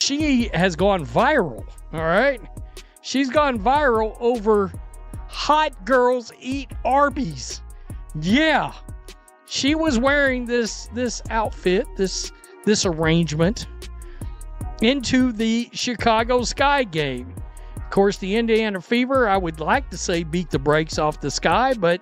she has gone viral, all right? She's gone viral over Hot Girls Eat Arby's. Yeah, she was wearing this outfit, this arrangement into the Chicago Sky game. Of course, the Indiana Fever, I would like to say, beat the brakes off the Sky, but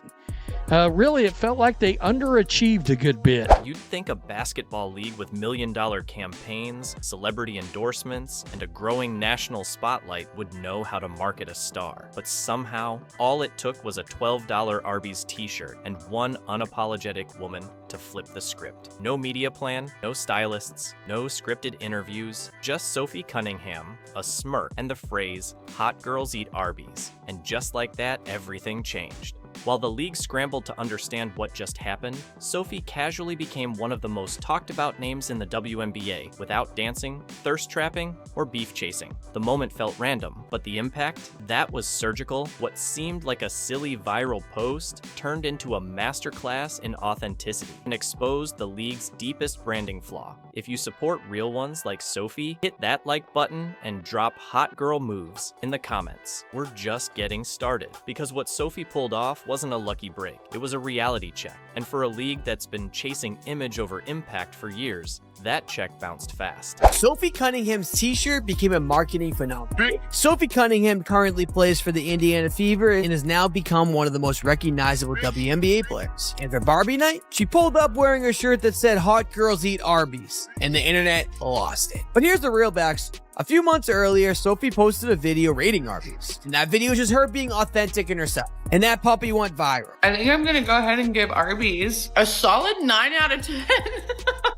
really, it felt like they underachieved a good bit. You'd think a basketball league with million-dollar campaigns, celebrity endorsements, and a growing national spotlight would know how to market a star. But somehow, all it took was a $12 Arby's t-shirt and one unapologetic woman to flip the script. No media plan, no stylists, no scripted interviews, just Sophie Cunningham, a smirk, and the phrase, "Hot Girls Eat Arby's." And just like that, everything changed. While the league scrambled to understand what just happened, Sophie casually became one of the most talked about names in the WNBA without dancing, thirst trapping, or beef chasing. The moment felt random, but the impact? That was surgical. What seemed like a silly viral post turned into a masterclass in authenticity and exposed the league's deepest branding flaw. If you support real ones like Sophie, hit that like button and drop hot girl moves in the comments. We're just getting started, because what Sophie pulled off wasn't a lucky break. It was a reality check. And for a league that's been chasing image over impact for years, that check bounced fast. Sophie Cunningham's t-shirt became a marketing phenomenon. Sophie Cunningham currently plays for the Indiana Fever and has now become one of the most recognizable WNBA players. And for Barbie night, she pulled up wearing a shirt that said "Hot Girls Eat Arby's," and the internet lost it. But here's the real backstory. A few months earlier, Sophie posted a video rating Arby's. And that video was just her being authentic in herself. And that puppy went viral. I think I'm gonna go ahead and give Arby's a solid 9 out of 10.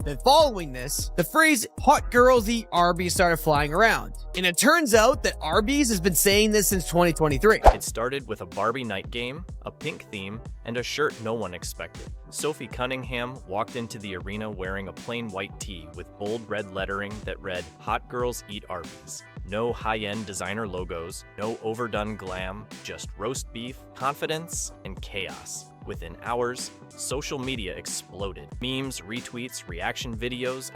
Then following this, the phrase "Hot Girls Eat Arby's" started flying around. And it turns out that Arby's has been saying this since 2023. It started with a Barbie night game, a pink theme, and a shirt no one expected. Sophie Cunningham walked into the arena wearing a plain white tee with bold red lettering that read, "Hot Girls Eat Arby's." No high-end designer logos, no overdone glam, just roast beef, confidence, and chaos. Within hours, social media exploded. Memes, retweets, reaction videos,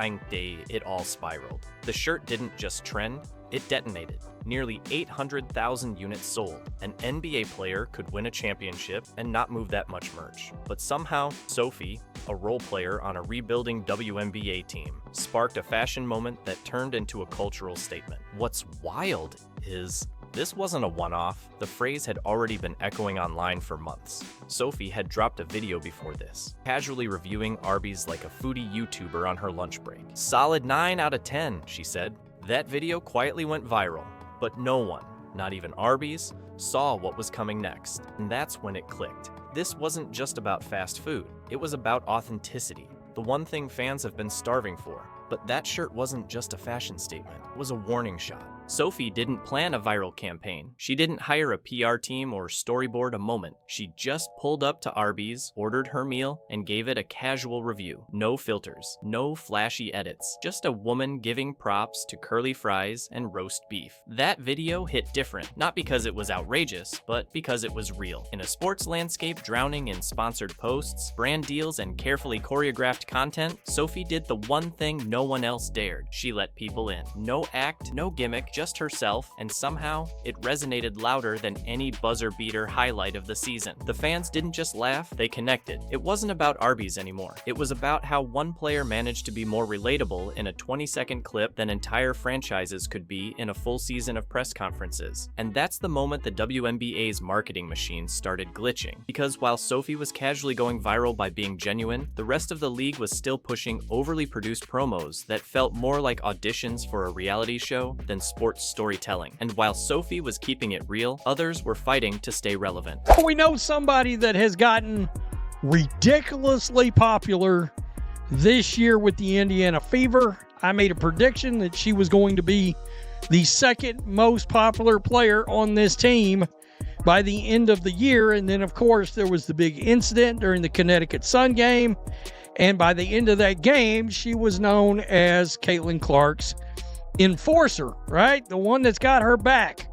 it all spiraled. The shirt didn't just trend, it detonated. Nearly 800,000 units sold. An NBA player could win a championship and not move that much merch. But somehow, Sophie, a role player on a rebuilding WNBA team, sparked a fashion moment that turned into a cultural statement. What's wild is this wasn't a one-off. The phrase had already been echoing online for months. Sophie had dropped a video before this, casually reviewing Arby's like a foodie YouTuber on her lunch break. "Solid 9 out of 10, she said. That video quietly went viral, but no one, not even Arby's, saw what was coming next. And that's when it clicked. This wasn't just about fast food. It was about authenticity, the one thing fans have been starving for. But that shirt wasn't just a fashion statement, it was a warning shot. Sophie didn't plan a viral campaign. She didn't hire a PR team or storyboard a moment. She just pulled up to Arby's, ordered her meal, and gave it a casual review. No filters, no flashy edits, just a woman giving props to curly fries and roast beef. That video hit different, not because it was outrageous, but because it was real. In a sports landscape drowning in sponsored posts, brand deals, and carefully choreographed content, Sophie did the one thing no one else dared. She let people in. No act, no gimmick, just herself, and somehow it resonated louder than any buzzer-beater highlight of the season. The fans didn't just laugh, they connected. It wasn't about Arby's anymore. It was about how one player managed to be more relatable in a 20-second clip than entire franchises could be in a full season of press conferences. And that's the moment the WNBA's marketing machine started glitching. Because while Sophie was casually going viral by being genuine, the rest of the league was still pushing overly produced promos that felt more like auditions for a reality show than sports storytelling. And while Sophie was keeping it real, others were fighting to stay relevant. We know somebody that has gotten ridiculously popular this year with the Indiana Fever. I made a prediction that she was going to be the second most popular player on this team by the end of the year. And then, of course, there was the big incident during the Connecticut Sun game. And by the end of that game, she was known as Caitlin Clark's enforcer, right? The one that's got her back.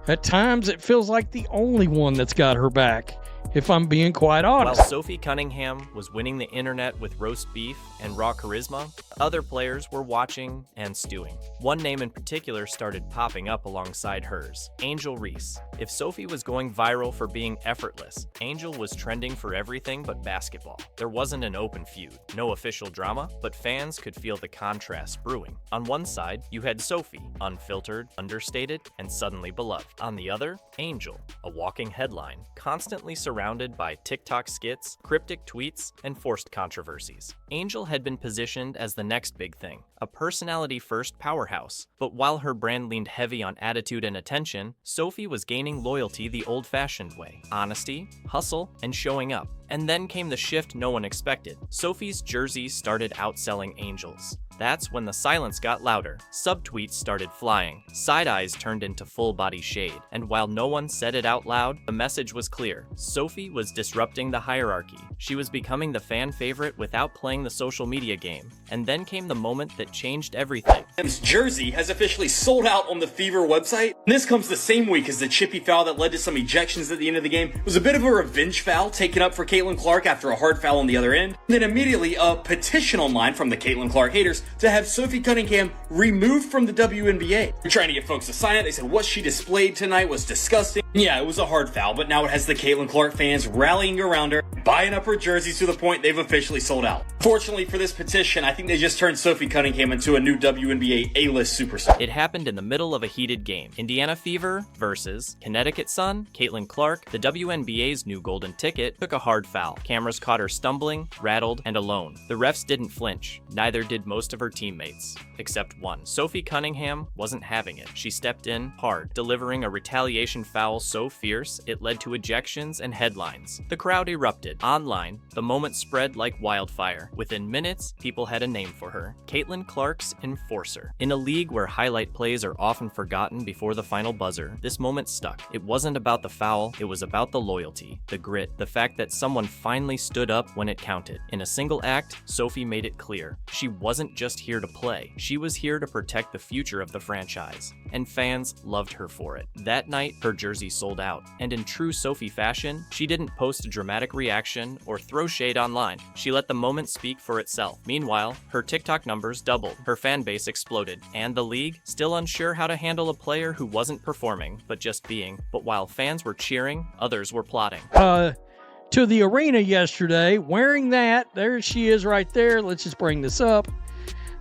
At times, it feels like the only one that's got her back. if I'm being quite While honest. Sophie Cunningham was winning the internet with roast beef and raw charisma, other players were watching and stewing. One name in particular started popping up alongside hers, Angel Reese. If Sophie was going viral for being effortless, Angel was trending for everything but basketball. There wasn't an open feud, no official drama, but fans could feel the contrast brewing. On one side, you had Sophie, unfiltered, understated, and suddenly beloved. On the other, Angel, a walking headline, constantly surrounded by TikTok skits, cryptic tweets, and forced controversies. Angel had been positioned as the next big thing, a personality-first powerhouse. But while her brand leaned heavy on attitude and attention, Sophie was gaining loyalty the old-fashioned way: honesty, hustle, and showing up. And then came the shift no one expected. Sophie's jerseys started outselling Angel's. That's when the silence got louder. Subtweets started flying. Side eyes turned into full-body shade. And while no one said it out loud, the message was clear. Sophie was disrupting the hierarchy. She was becoming the fan favorite without playing the social media game. And then came the moment that changed everything. His jersey has officially sold out on the Fever website. And this comes the same week as the chippy foul that led to some ejections at the end of the game. It was a bit of a revenge foul taken up for Caitlin Clark after a hard foul on the other end. And then immediately a petition online from the Caitlin Clark haters to have Sophie Cunningham removed from the WNBA. They're trying to get folks to sign it. They said what she displayed tonight was disgusting. Yeah, it was a hard foul, but now it has the Caitlin Clark fans rallying around her, buying up her jerseys to the point they've officially sold out. Fortunately for this petition, I think they just turned Sophie Cunningham into a new WNBA A-list superstar. It happened in the middle of a heated game. Indiana Fever versus Connecticut Sun. Caitlin Clark, the WNBA's new golden ticket, took a hard foul. Cameras caught her stumbling, rattled, and alone. The refs didn't flinch. Neither did most of her teammates, except one. Sophie Cunningham wasn't having it. She stepped in hard, delivering a retaliation foul so fierce it led to ejections and headlines. The crowd erupted. Online, the moment spread like wildfire. Within minutes, people had a name for her: Caitlin Clark's Enforcer. In a league where highlight plays are often forgotten before the final buzzer, this moment stuck. It wasn't about the foul, it was about the loyalty, the grit, the fact that someone finally stood up when it counted. In a single act, Sophie made it clear. She wasn't just here to play, she was here to protect the future of the franchise. And fans loved her for it. That night, her jersey sold out. And in true Sophie fashion, she didn't post a dramatic reaction or throw shade online. She let the moment speak for itself. Meanwhile, her TikTok numbers doubled, her fan base exploded, and the league, still unsure how to handle a player who wasn't performing, but just being. But while fans were cheering, others were plotting. To the arena yesterday, wearing that. There she is right there. Let's just bring this up.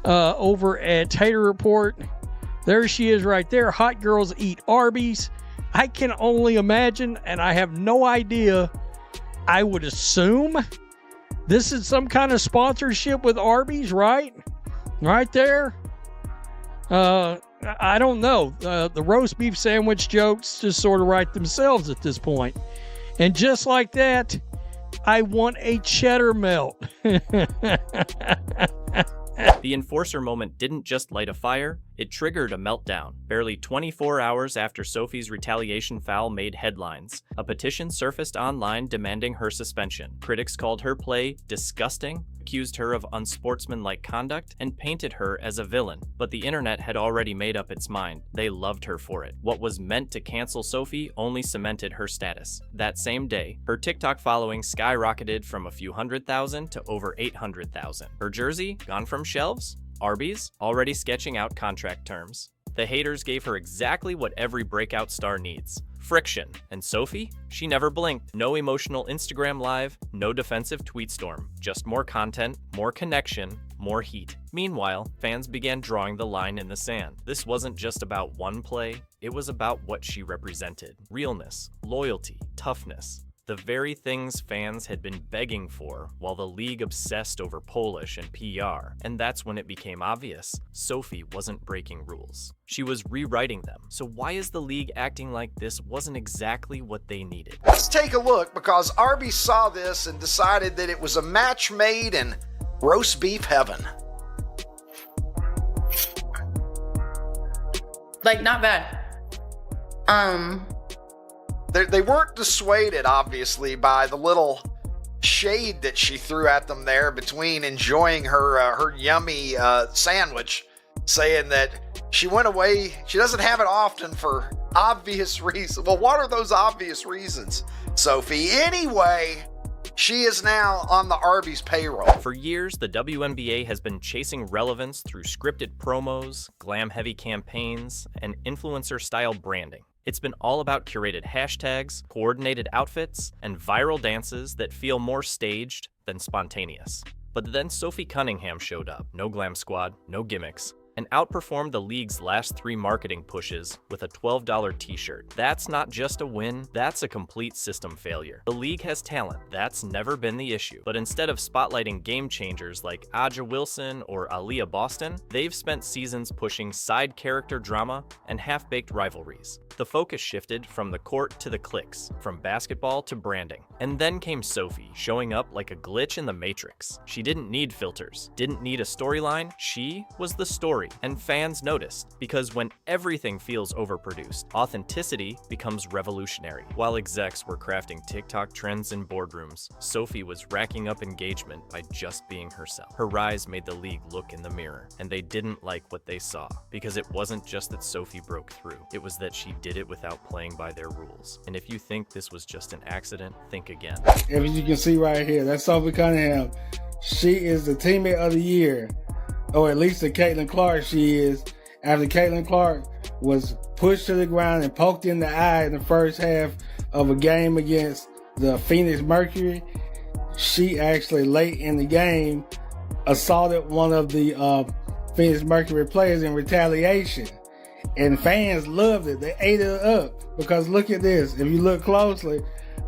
Over at Tater Report. There she is right there. Hot Girls Eat Arby's. I can only imagine, and I have no idea. I would assume this is some kind of sponsorship with Arby's, right? Right there. I don't know. The roast beef sandwich jokes just sort of write themselves at this point. And just like that, I want a cheddar melt. The Enforcer moment didn't just light a fire, it triggered a meltdown. Barely 24 hours after Sophie's retaliation foul made headlines, a petition surfaced online demanding her suspension. Critics called her play disgusting, accused her of unsportsmanlike conduct, and painted her as a villain. But the internet had already made up its mind. They loved her for it. What was meant to cancel Sophie only cemented her status. That same day, her TikTok following skyrocketed from a few 100,000 to over 800,000. Her jersey, gone from shelves? Arby's, already sketching out contract terms. The haters gave her exactly what every breakout star needs: friction. And Sophie? She never blinked. No emotional Instagram live, no defensive tweet storm. Just more content, more connection, more heat. Meanwhile, fans began drawing the line in the sand. This wasn't just about one play, it was about what she represented. Realness, loyalty, toughness. The very things fans had been begging for while the league obsessed over Polish and PR. And that's when it became obvious Sophie wasn't breaking rules. She was rewriting them. So why is the league acting like this wasn't exactly what they needed? Let's take a look, because Arby saw this and decided that it was a match made in roast beef heaven. Like, not bad. They weren't dissuaded, obviously, by the little shade that she threw at them there between enjoying her yummy sandwich saying that she went away. She doesn't have it often for obvious reasons. Well, what are those obvious reasons, Sophie? Anyway, she is now on the Arby's payroll. For years, the WNBA has been chasing relevance through scripted promos, glam-heavy campaigns, and influencer-style branding. It's been all about curated hashtags, coordinated outfits, and viral dances that feel more staged than spontaneous. But then Sophie Cunningham showed up. No glam squad, no gimmicks, and outperformed the league's last 3 marketing pushes with a $12 t-shirt. That's not just a win, that's a complete system failure. The league has talent, that's never been the issue. But instead of spotlighting game changers like Aja Wilson or Aaliyah Boston, they've spent seasons pushing side character drama and half-baked rivalries. The focus shifted from the court to the clicks, from basketball to branding. And then came Sophie, showing up like a glitch in the Matrix. She didn't need filters, didn't need a storyline, she was the story. And fans noticed, because when everything feels overproduced, authenticity becomes revolutionary. While execs were crafting TikTok trends in boardrooms, Sophie was racking up engagement by just being herself. Her rise made the league look in the mirror, and they didn't like what they saw, because it wasn't just that Sophie broke through, it was that she did it without playing by their rules. And if you think this was just an accident, think again. As you can see right here, that's Sophie Cunningham. She is the teammate of the year, or at least the Caitlin Clark she is. After Caitlin Clark was pushed to the ground and poked in the eye in the first half of a game against the Phoenix Mercury, she actually late in the game assaulted one of the Phoenix Mercury players in retaliation. And fans loved it. They ate it up because look at this. If you look closely,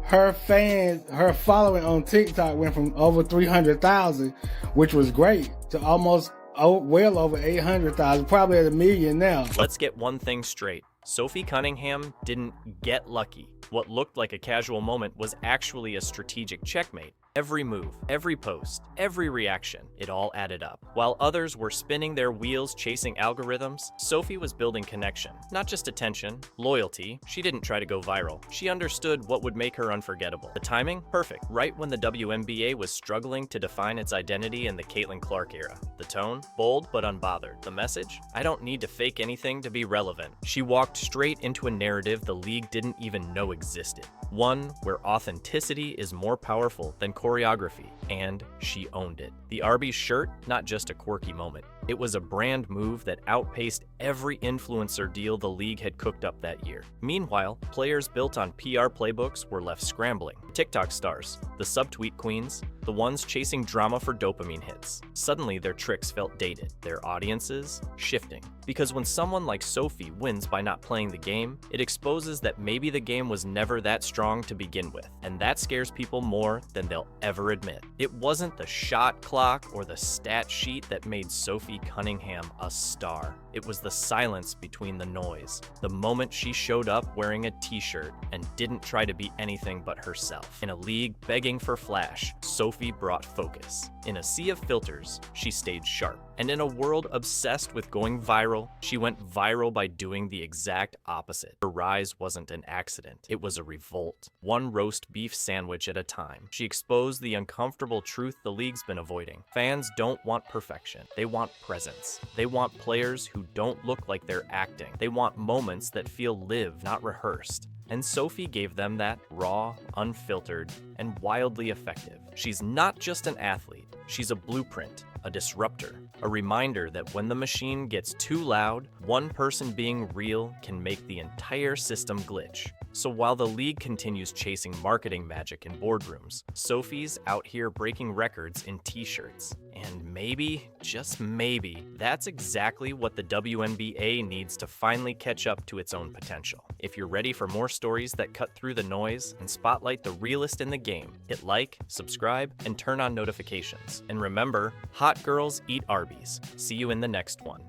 her following on TikTok went from over 300,000, which was great, to almost well over 800,000, probably at 1 million now. Let's get one thing straight. Sophie Cunningham didn't get lucky. What looked like a casual moment was actually a strategic checkmate. Every move, every post, every reaction, it all added up. While others were spinning their wheels chasing algorithms, Sophie was building connection. Not just attention, loyalty. She didn't try to go viral. She understood what would make her unforgettable. The timing? Perfect. Right when the WNBA was struggling to define its identity in the Caitlin Clark era. The tone? Bold but unbothered. The message? I don't need to fake anything to be relevant. She walked straight into a narrative the league didn't even know existed. One where authenticity is more powerful than choreography, and she owned it. The Arby's shirt, not just a quirky moment. It was a brand move that outpaced every influencer deal the league had cooked up that year. Meanwhile, players built on PR playbooks were left scrambling. TikTok stars, the subtweet queens, the ones chasing drama for dopamine hits. Suddenly their tricks felt dated, their audiences shifting. Because when someone like Sophie wins by not playing the game, it exposes that maybe the game was never that strong to begin with, and that scares people more than they'll ever admit. It wasn't the shot clock or the stat sheet that made Sophie Cunningham a star. It was the silence between the noise. The moment she showed up wearing a t-shirt and didn't try to be anything but herself. In a league begging for flash, Sophie brought focus. In a sea of filters, she stayed sharp. And in a world obsessed with going viral, she went viral by doing the exact opposite. Her rise wasn't an accident, it was a revolt. One roast beef sandwich at a time. She exposed the uncomfortable truth the league's been avoiding. Fans don't want perfection, they want presence. They want players who don't look like they're acting. They want moments that feel lived, not rehearsed. And Sophie gave them that, raw, unfiltered, and wildly effective. She's not just an athlete, she's a blueprint, a disruptor, a reminder that when the machine gets too loud, one person being real can make the entire system glitch. So while the league continues chasing marketing magic in boardrooms, Sophie's out here breaking records in t-shirts. And maybe, just maybe, that's exactly what the WNBA needs to finally catch up to its own potential. If you're ready for more stories that cut through the noise and spotlight the realest in the game, hit like, subscribe, and turn on notifications. And remember, hot girls eat Arby's. See you in the next one.